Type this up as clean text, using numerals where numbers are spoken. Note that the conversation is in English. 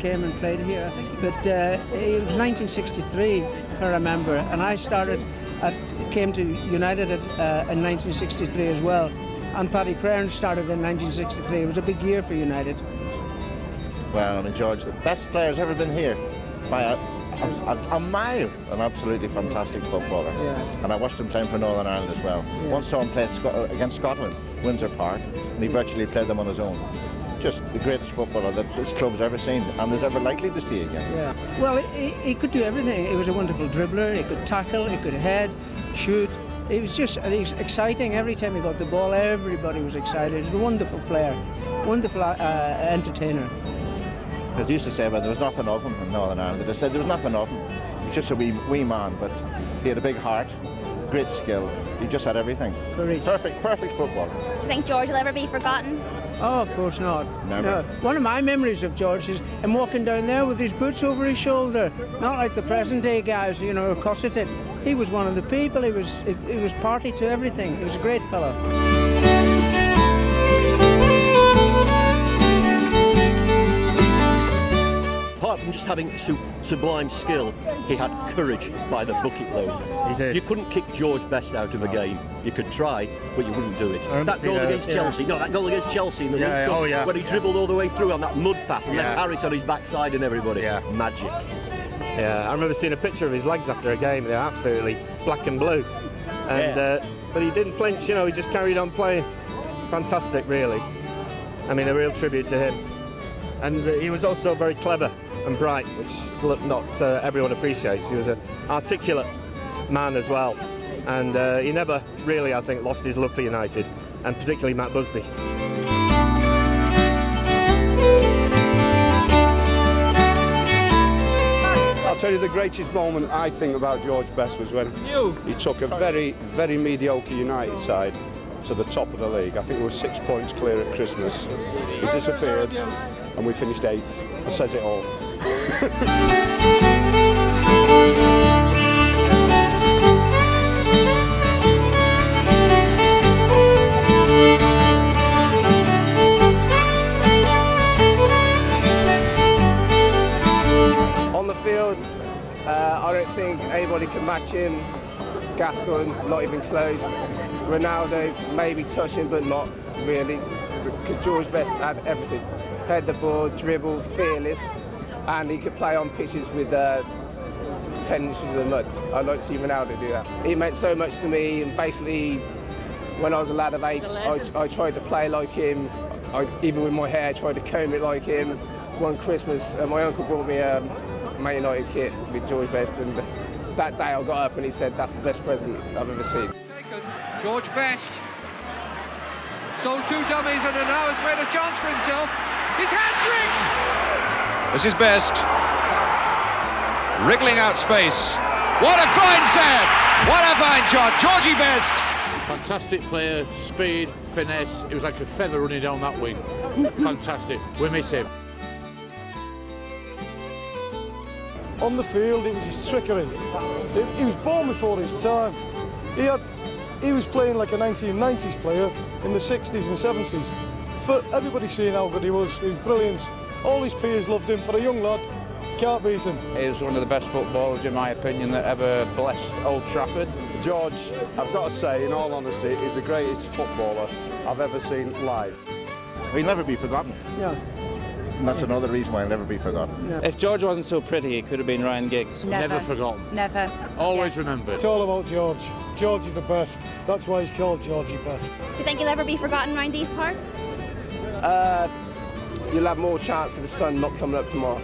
came and played here, I think. But it was 1963, if I remember, and I came to United in 1963 as well. And Paddy Crerand started in 1963. It was a big year for United. Well, I mean, George, the best player's ever been here by a mile. An absolutely fantastic footballer. Yeah. And I watched him playing for Northern Ireland as well. Yeah. Once saw him play against Scotland, Windsor Park, and he virtually played them on his own. Just the greatest footballer that this club's ever seen and is ever likely to see again. Yeah. Well, he could do everything. He was a wonderful dribbler. He could tackle. He could head, shoot. It was just exciting. Every time he got the ball, everybody was excited. He was a wonderful player, wonderful entertainer. As they used to say, well, there was nothing of him in Northern Ireland. They said there was nothing of him. He was just a wee man, but he had a big heart, great skill. He just had everything. Courage. Perfect footballer. Do you think George will ever be forgotten? Oh, of course not. Never. No. One of my memories of George is him walking down there with his boots over his shoulder. Not like the present day guys, you know, cosseted. He was one of the people. He was party to everything. He was a great fellow. Apart from just having sublime skill, he had courage by the bucket load. He did. You couldn't kick George Best out of a game. You could try, but you wouldn't do it. That goal against Chelsea, that goal against Chelsea in the League Cup, where he dribbled all the way through on that mud path and left Harris on his backside and everybody. Yeah. Magic. Yeah, I remember seeing a picture of his legs after a game. They're absolutely black and blue. And but he didn't flinch, you know, he just carried on playing. Fantastic, really. I mean, a real tribute to him. And he was also very clever and bright, which not everyone appreciates. He was an articulate man as well. And he never really, I think, lost his love for United, and particularly Matt Busby. I'll tell you the greatest moment I think about George Best was when he took a very, very mediocre United side to the top of the league. I think we were 6 points clear at Christmas. He disappeared and we finished 8th. That says it all. On the field, I don't think anybody can match him. Gascoigne, not even close. Ronaldo, maybe touching, but not really, because George Best had everything. Head the ball, dribble, fearless, and he could play on pitches with 10 inches of mud. I'd like to see Ronaldo do that. He meant so much to me, and basically, when I was a lad of 8, I tried to play like him. Even with my hair, I tried to comb it like him. One Christmas, my uncle brought me a Man United kit with George Best, and that day I got up and he said, that's the best present I've ever seen. George Best sold 2 dummies and now has made a chance for himself. His hat-trick! This is Best, wriggling out space. What a fine save! What a fine shot, Georgie Best! Fantastic player, speed, finesse. It was like a feather running down that wing. Fantastic. We miss him. On the field, it was his trickery. He was born before his time. He was playing like a 1990s player in the 60s and 70s. For everybody seeing how good he was brilliant. All his peers loved him. For a young lad, can't beat him. He was one of the best footballers, in my opinion, that ever blessed Old Trafford. George, I've got to say, in all honesty, is the greatest footballer I've ever seen live. He'll never be forgotten. Yeah. And that's another reason why he'll never be forgotten. Yeah. If George wasn't so pretty, it could have been Ryan Giggs. Never forgotten. Never. Always remembered. It's all about George. George is the best. That's why he's called Georgie Best. Do you think he'll ever be forgotten around these parts? You'll have more chance of the sun not coming up tomorrow.